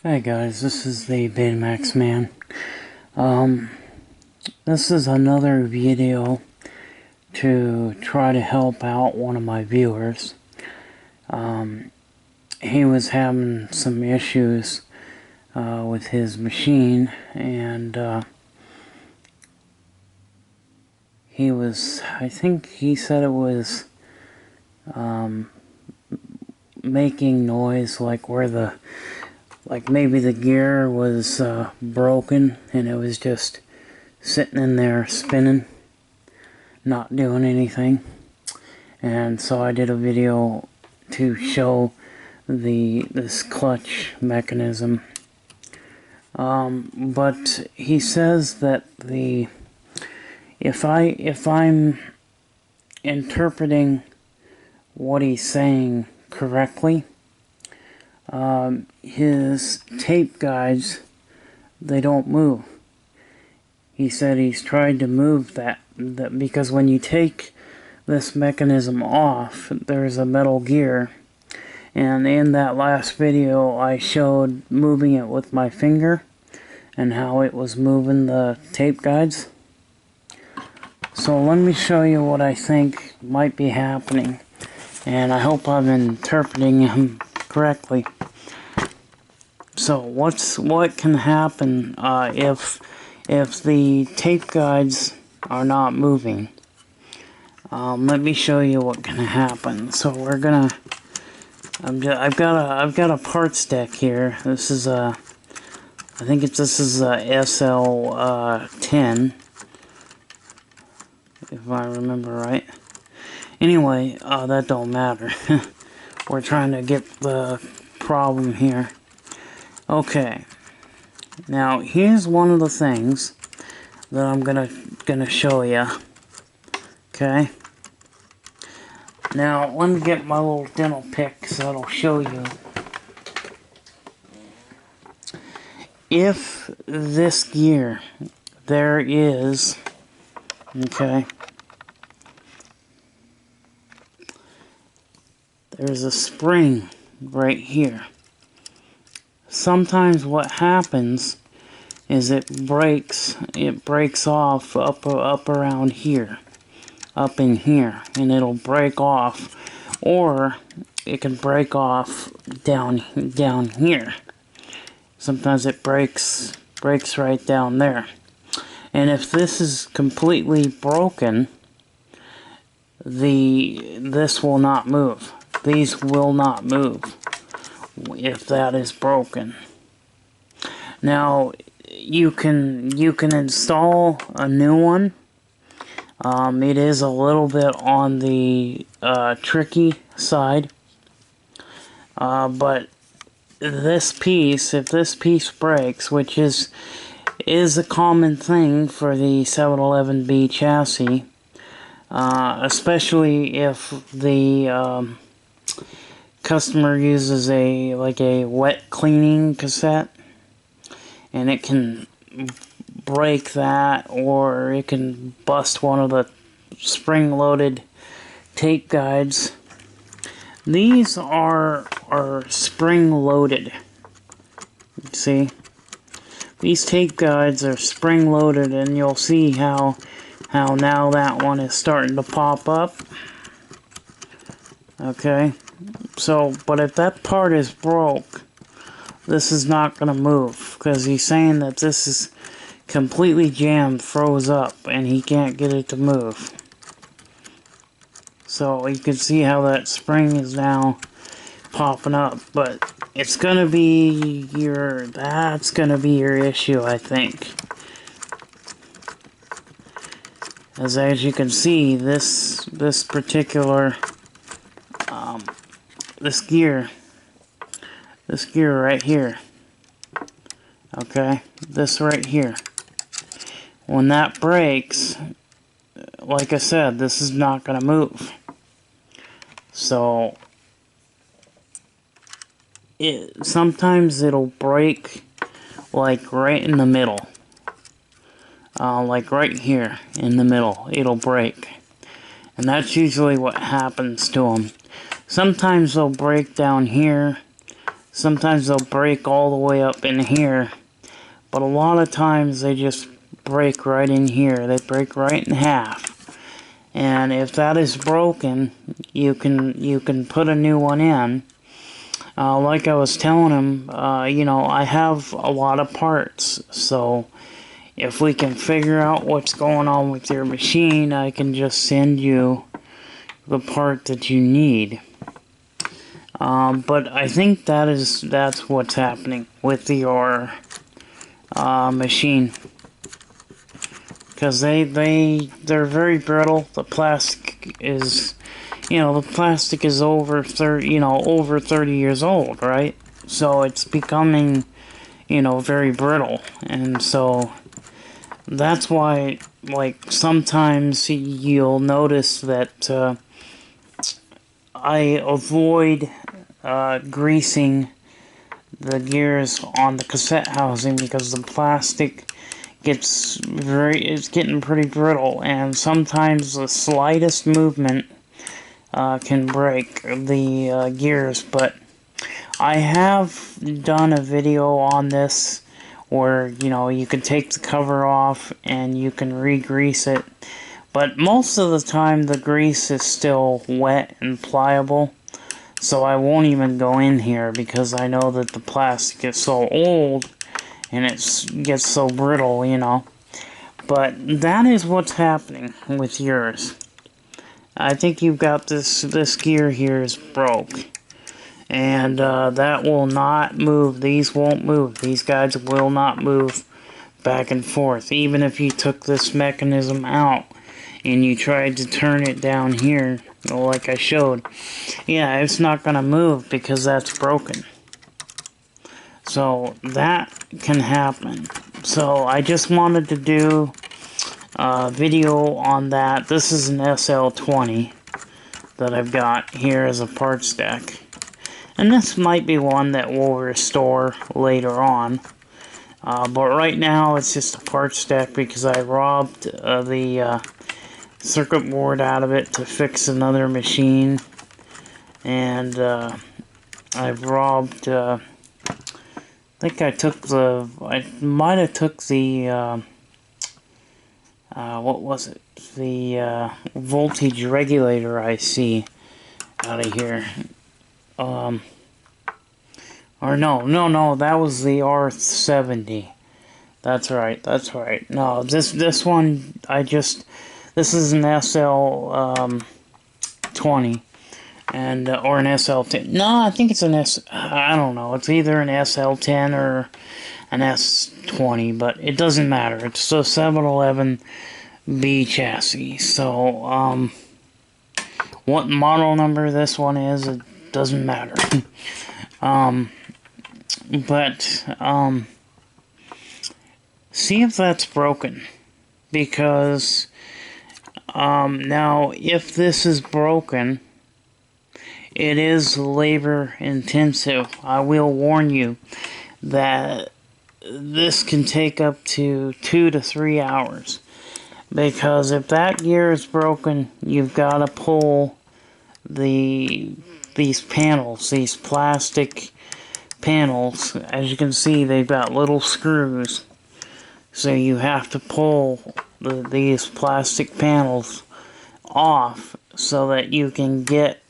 Hey guys, this is the Betamax man. This is another video to try to help out one of my viewers. He was having some issues with his machine, and I think he said it was making noise like maybe the gear was broken and it was just sitting in there spinning, not doing anything. And so I did a video to show this clutch mechanism. But he says that if I'm interpreting what he's saying correctly, his tape guides, they don't move. He said he's tried to move that because when you take this mechanism off, there's a metal gear, and in that last video I showed moving it with my finger and how it was moving the tape guides. So let me show you what I think might be happening, and I hope I'm interpreting him correctly. So what can happen if the tape guides are not moving? Let me show you what can happen. So we're gonna. I've got a parts deck here. This is a. I think this is a SL10, if I remember right. Anyway, that don't matter. We're trying to get the problem here. Okay, now here's one of the things that I'm gonna show you. Okay, now let me get my little dental pick so that'll show you. If this gear, there is, okay, there's a spring right here. Sometimes what happens is it breaks off up around here, up in here, and it'll break off, or it can break off down here. Sometimes it breaks right down there. And if this is completely broken, this will not move. These will not move if that is broken. Now you can install a new one. It is a little bit on the tricky side, but this piece, if this piece breaks, which is a common thing for the 711B chassis, especially if the customer uses a wet cleaning cassette, and it can break that, or it can bust one of the spring-loaded tape guides. These are spring-loaded. See, these tape guides are spring-loaded, and you'll see how now that one is starting to pop up. Okay. So, but if that part is broke, this is not going to move, because he's saying that this is completely jammed, froze up, and he can't get it to move. So you can see how that spring is now popping up, but it's going to be that's going to be your issue, I think. As you can see, this particular this gear right here, okay, this right here, when that breaks, like I said, this is not going to move. So sometimes it'll break like right in the middle, like right here in the middle, it'll break, and that's usually what happens to them. Sometimes they'll break down here, sometimes they'll break all the way up in here, but a lot of times they just break right in here. They break right in half. And if that is broken, you can put a new one in. Like I was telling him, you know, I have a lot of parts, so if we can figure out what's going on with your machine, I can just send you the part that you need. But I think that's what's happening with your machine, because they're very brittle. The plastic is, you know, the plastic is over 30 years old, right? So it's becoming, you know, very brittle, and so that's why, like, sometimes you'll notice that I avoid greasing the gears on the cassette housing, because the plastic it's getting pretty brittle, and sometimes the slightest movement can break the gears. But I have done a video on this where, you know, you can take the cover off and you can re-grease it, but most of the time the grease is still wet and pliable, so I won't even go in here because I know that the plastic is so old and it gets so brittle, you know. But that is what's happening with yours. I think you've got this gear here is broke, and that will not move. These won't move. These guides will not move back and forth. Even if you took this mechanism out and you tried to turn it down here, like I showed, yeah, it's not going to move because that's broken. So that can happen. So I just wanted to do a video on that. This is an SL20 that I've got here as a part stack. And this might be one that we'll restore later on. But right now it's just a part stack because I robbed the circuit board out of it to fix another machine. And I've robbed... I think I might have took the... what was it? The voltage regulator IC out of here. Or no, that was the R70. That's right. No, this one, this is an SL20, and, or an SL10. No, I think it's I don't know, it's either an SL10 or an S20, but it doesn't matter. It's a 711B chassis, so, what model number this one is, it doesn't matter. See if that's broken, because, now, if this is broken, it is labor intensive. I will warn you that this can take up to 2 to 3 hours, because if that gear is broken, you've got to pull these panels, these plastic panels. As you can see, they've got little screws, so you have to pull these plastic panels off so that you can get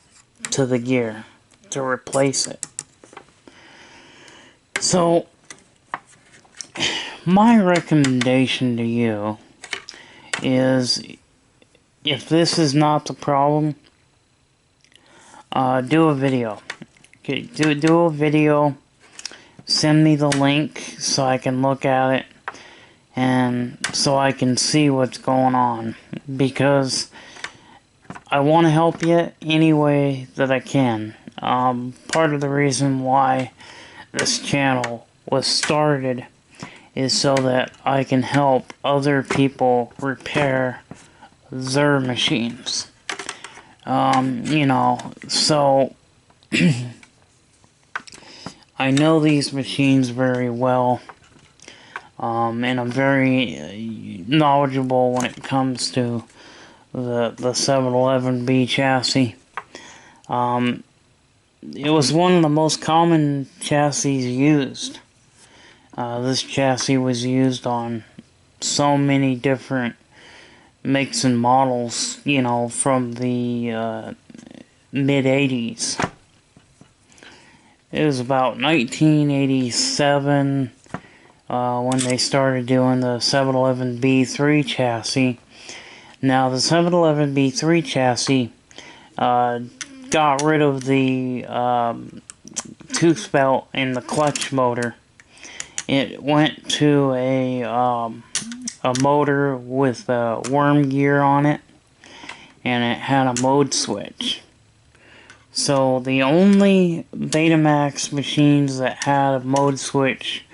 to the gear to replace it. So my recommendation to you is, if this is not the problem, do a video. Okay, do a video, send me the link so I can look at it, and so I can see what's going on, because I want to help you any way that I can. Part of the reason why this channel was started is so that I can help other people repair their machines. You know, so I know these machines very well, and I'm very knowledgeable when it comes to the 711B chassis. it was one of the most common chassis used. This chassis was used on so many different makes and models, you know, from the mid-80s. It was about 1987 when they started doing the 711B3 chassis. Now, the 711B3 chassis got rid of the tooth belt in the clutch motor. It went to a motor with a worm gear on it, and it had a mode switch. So the only Betamax machines that had a mode switch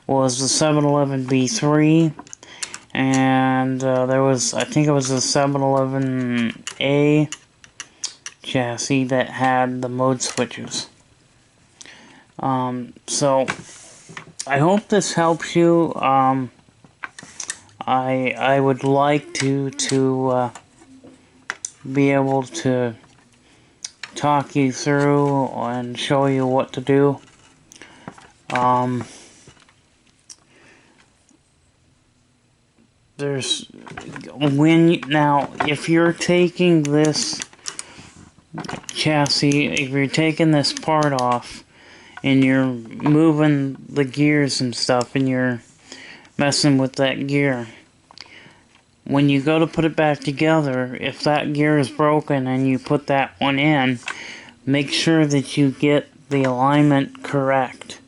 was the 711B3, and there was, I think it was the 711A chassis that had the mode switches. So I hope this helps you. I would like to be able to talk you through and show you what to do. Now if you're taking this chassis, if you're taking this part off and you're moving the gears and stuff and you're messing with that gear, when you go to put it back together, if that gear is broken and you put that one in, make sure that you get the alignment correct,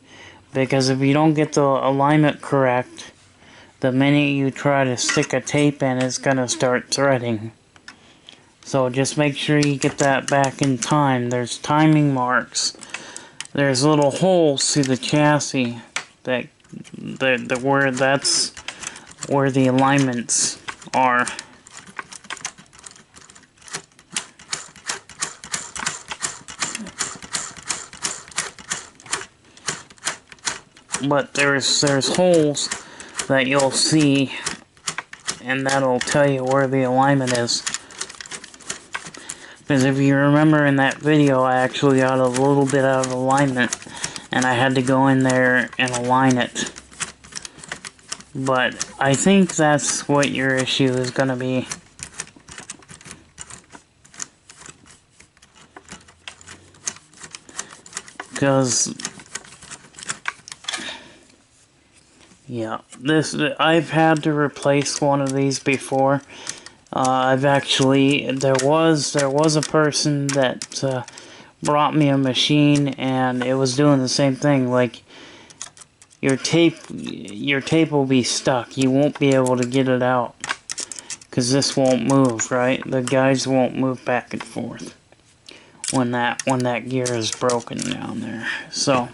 because if you don't get the alignment correct, the minute you try to stick a tape in, it's going to start threading. So just make sure you get that back in time. There's timing marks. There's little holes through the chassis that's where the alignments are. But there's holes that you'll see, and that'll tell you where the alignment is. Because if you remember in that video, I actually got a little bit out of alignment, and I had to go in there and align it. But I think that's what your issue is going to be. Because, yeah, I've had to replace one of these before. There was a person that brought me a machine, and it was doing the same thing. Like, your tape will be stuck. You won't be able to get it out because this won't move, right? The guides won't move back and forth when that gear is broken down there. So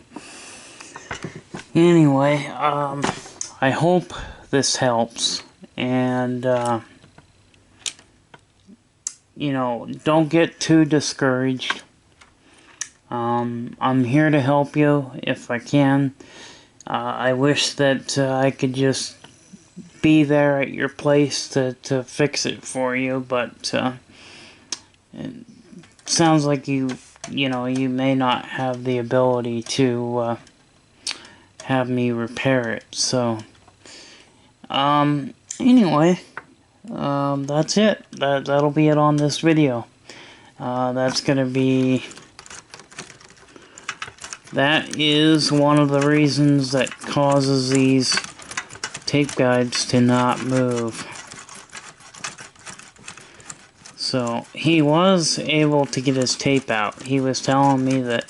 anyway, I hope this helps, and you know, don't get too discouraged. I'm here to help you if I can. I wish that I could just be there at your place to fix it for you, but it sounds like you may not have the ability to have me repair it. So anyway, that's it. That'll be it on this video. That is one of the reasons that causes these tape guides to not move. So he was able to get his tape out. He was telling me that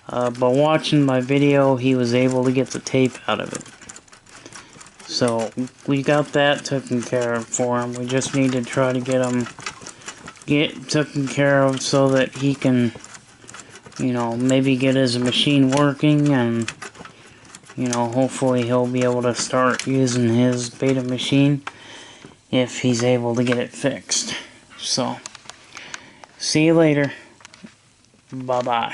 by watching my video, he was able to get the tape out of it. So we got that taken care of for him. We just need to try to get him taken care of so that he can, you know, maybe get his machine working, and, you know, hopefully he'll be able to start using his beta machine if he's able to get it fixed. So, see you later. Bye-bye.